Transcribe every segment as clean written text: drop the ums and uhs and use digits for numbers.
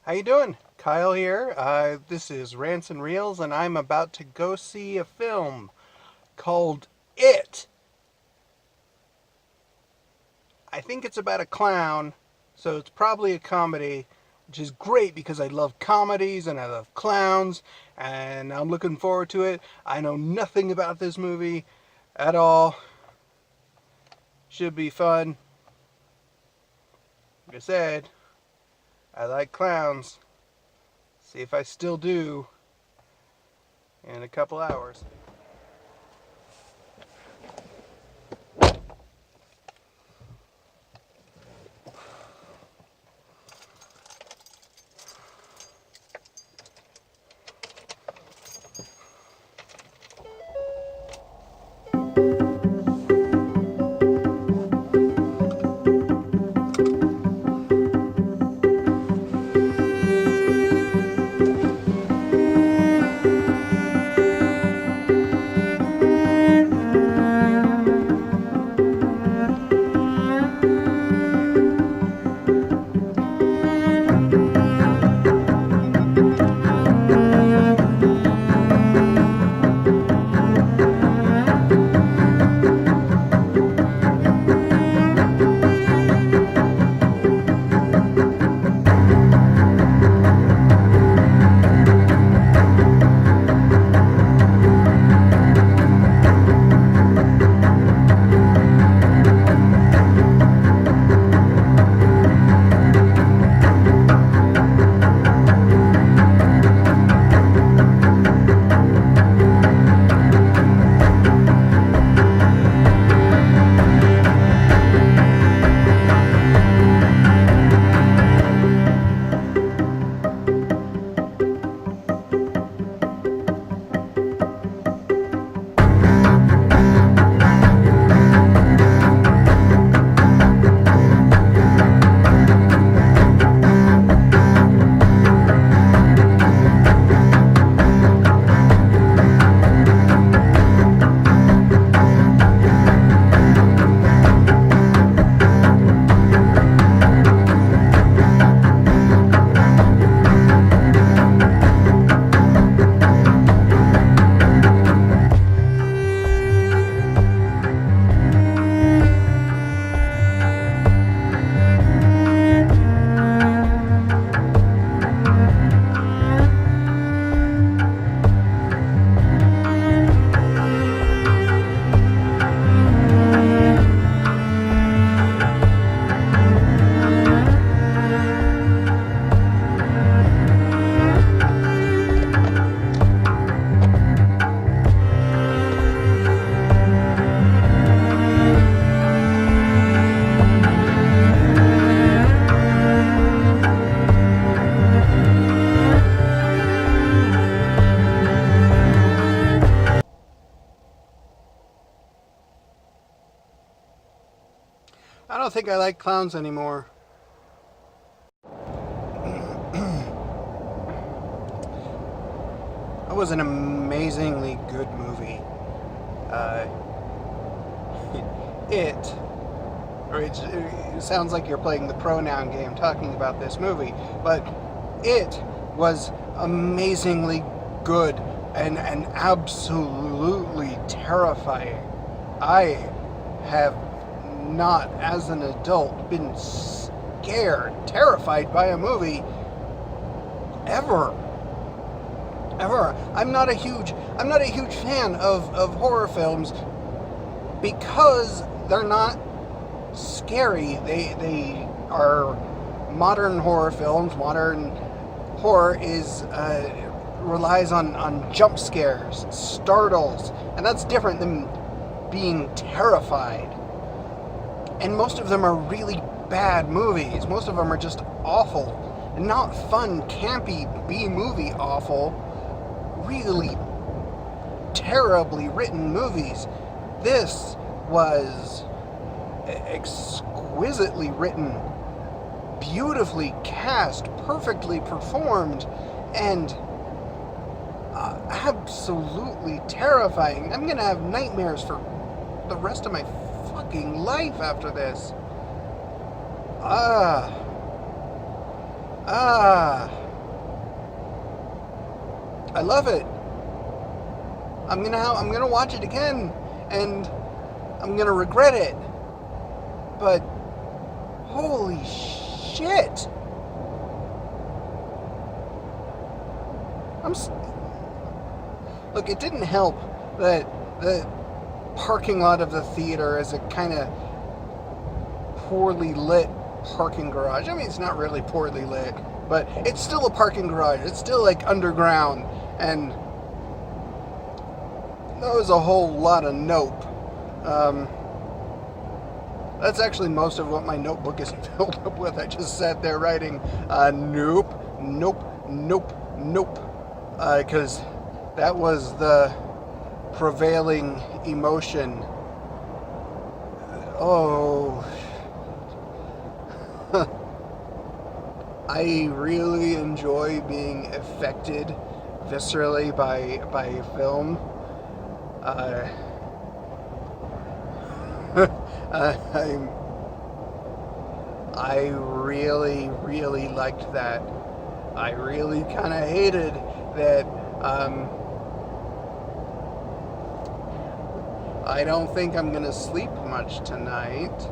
How you doing? Kyle here. This is Rants and Reels, and I'm about to go see a film called It. I think it's about a clown, so it's probably a comedy, which is great because I love comedies and I love clowns, and I'm looking forward to it. I know nothing about this movie at all. Should be fun. Like I said, I like clowns. See if I still do in a couple hours. I don't think I like clowns anymore. That was an amazingly good movie. Uh, it sounds like you're playing the pronoun game talking about this movie, but it was amazingly good and absolutely terrifying. I have not, as an adult, been scared, terrified by a movie ever. I'm not a huge fan of horror films because they're not scary. They are modern horror films. Modern horror relies on jump scares, startles, and that's different than being terrified. And most of them are really bad movies. Most of them are just awful. And not fun, campy B-movie awful. Really terribly written movies. This was exquisitely written, beautifully cast, perfectly performed, and absolutely terrifying. I'm gonna have nightmares for the rest of my fucking life after this. I love it. I'm gonna watch it again, and I'm gonna regret it. But holy shit! Look, it didn't help that the parking lot of the theater is a kind of poorly lit parking garage. I mean, it's not really poorly lit, but it's still a parking garage. It's still like underground, and that was a whole lot of nope. That's actually most of what my notebook is filled up with. I just sat there writing nope, nope, nope, nope, because that was the prevailing emotion. Oh, I really enjoy being affected viscerally by film. I really, really liked that. I really kind of hated that. I don't think I'm gonna sleep much tonight.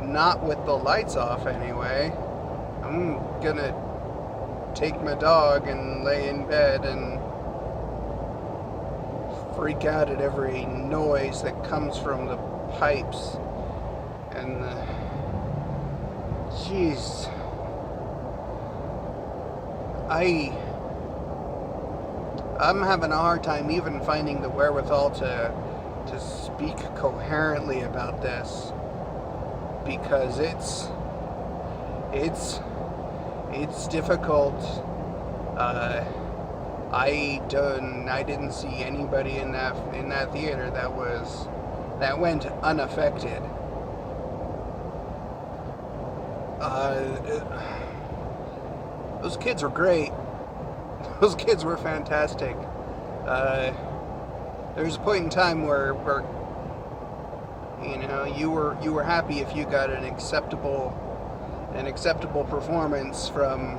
Not with the lights off, anyway. I'm gonna take my dog and lay in bed and freak out at every noise that comes from the pipes and jeez, I'm having a hard time even finding the wherewithal to speak coherently about this, because it's difficult. I didn't see anybody in that theater that went unaffected. Those kids were great. Those kids were fantastic. There was a point in time where you were happy if you got an acceptable performance from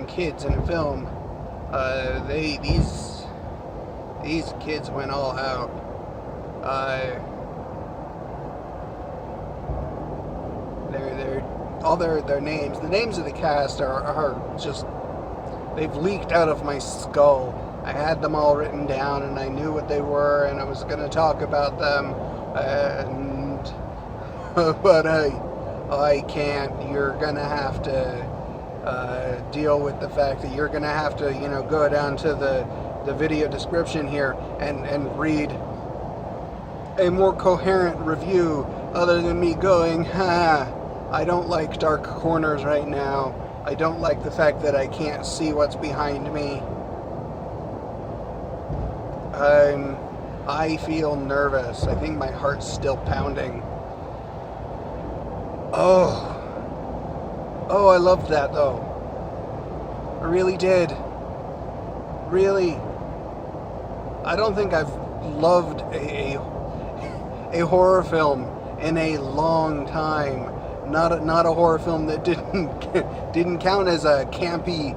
kids in a film. These kids went all out. Their names, the names of the cast are just, they've leaked out of my skull. I had them all written down, and I knew what they were, and I was going to talk about them, but I can't. You're going to have to deal with the fact that you're going to have to, go down to the video description here and read a more coherent review other than me going, I don't like dark corners right now. I don't like the fact that I can't see what's behind me. I feel nervous. I think my heart's still pounding. Oh, I loved that though. I really did. Really. I don't think I've loved a horror film in a long time. Not a horror film that didn't count as a campy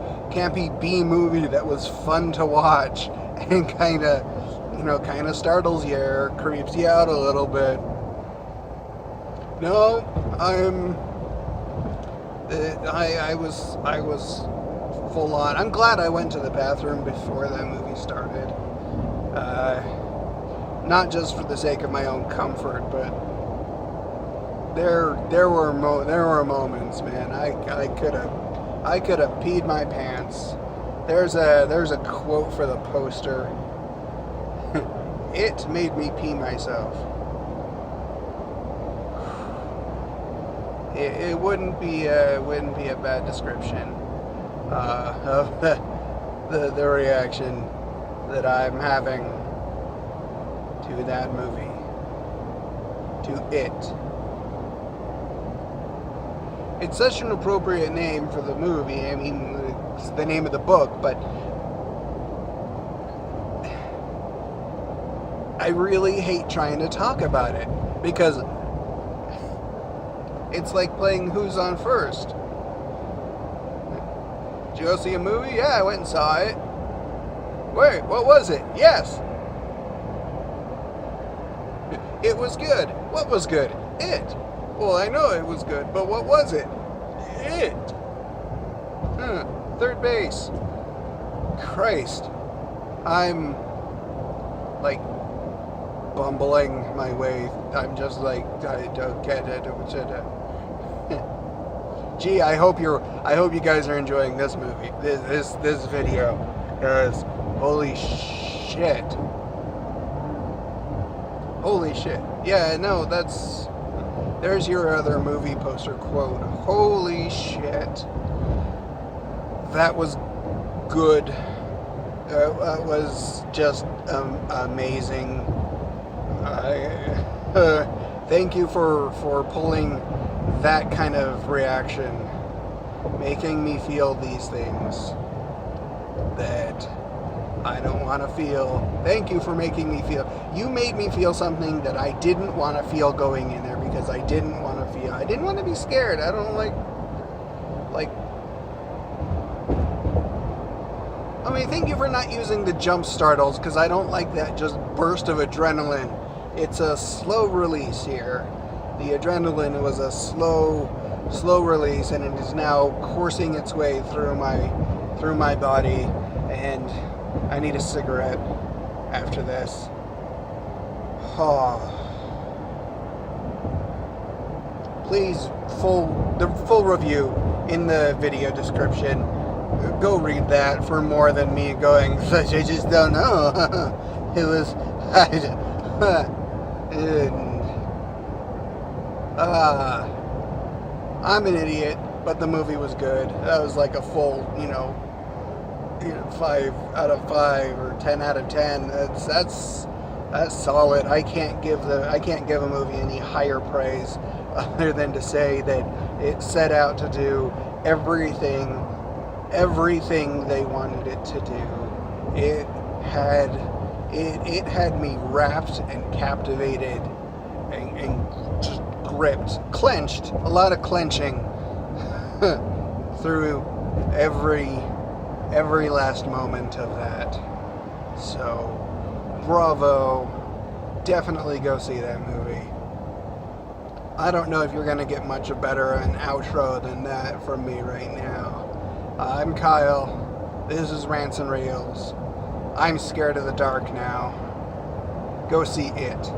B movie that was fun to watch and kind of startles you or creeps you out a little bit. No, I was full on. I'm glad I went to the bathroom before that movie started. Not just for the sake of my own comfort, but there were moments, man. I could have peed my pants. There's a quote for the poster. It made me pee myself. It wouldn't be a bad description of the reaction that I'm having to that movie, to it. It's such an appropriate name for the movie. I mean, it's the name of the book, but I really hate trying to talk about it because it's like playing Who's on First. Did you go see a movie? Yeah, I went and saw it. Wait, what was it? Yes. It was good. What was good? It. Well, I know it was good, but what was it? It. Third base. Christ. I'm, like, bumbling my way. I'm just like, I don't get it. Gee, I hope you guys are enjoying this movie, this video, because holy shit. Holy shit. Yeah, no, there's your other movie poster quote. Holy shit. That was good. That was just amazing. Thank you for pulling that kind of reaction, making me feel these things that I don't want to feel. Thank you for making me feel. You made me feel something that I didn't want to feel going in there, because I didn't want to feel. I didn't want to be scared. I don't like. I mean, thank you for not using the jump startles, because I don't like that just burst of adrenaline. It's a slow release here. The adrenaline was a slow release, and it is now coursing its way through my body, and I need a cigarette after this. Oh. Please, the full review in the video description. Go read that for more than me going, I just don't know. It was, I'm an idiot, but the movie was good. That was like a full, 5 out of 5 or 10 out of 10. That's solid. I can't give a movie any higher praise other than to say that it set out to do everything they wanted it to do. It had me wrapped and captivated and just gripped, clenched, a lot of clenching through every last moment of that. So, bravo. Definitely go see that movie. I don't know if you're going to get much better an outro than that from me right now. I'm Kyle. This is Rants and Reels. I'm scared of the dark now. Go see it.